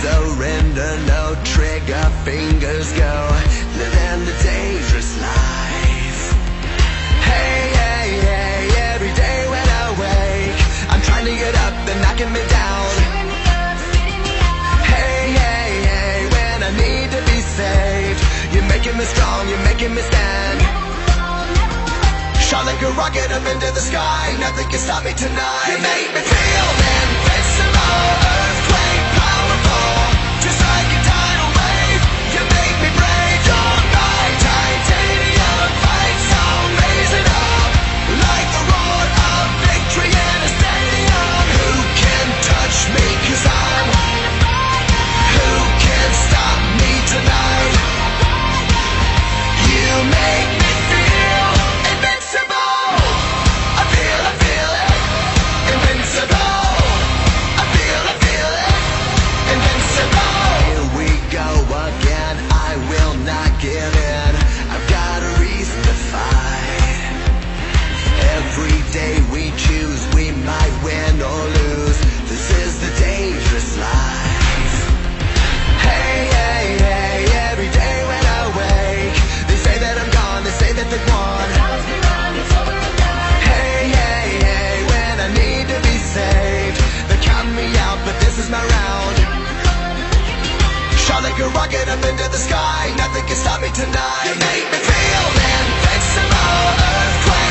surrender, no trigger fingers go, living the dangerous life. Hey, hey, hey, every day when I wake, I'm trying to get up, they're knocking me down. Hey, hey, hey, when I need to be saved, you're making me strong, you're making me stand. Shot like a rocket up into the sky, nothing can stop me tonight. You make me feel invincible, earthquake powerful, just like a tidal wave. You make me break your mind, titanium fight song, raising up like the roar of victory in a stadium. Who can touch me, 'cause I'm who can stop me tonight? You make me feel invincible. I feel it, invincible. I feel it, invincible. Here we go again, I will not give in. I've got a reason to fight. Every day we choose, we might win or lose. This is the dangerous life. Hey, hey, hey, every day when I wake, they say that I'm gone, they say that they've won. Hey, hey, hey, when I need to be saved, they're counting me out, but this is my round. Shot like a rocket up into the sky, nothing can stop me tonight. You make me feel invincible, earthquake.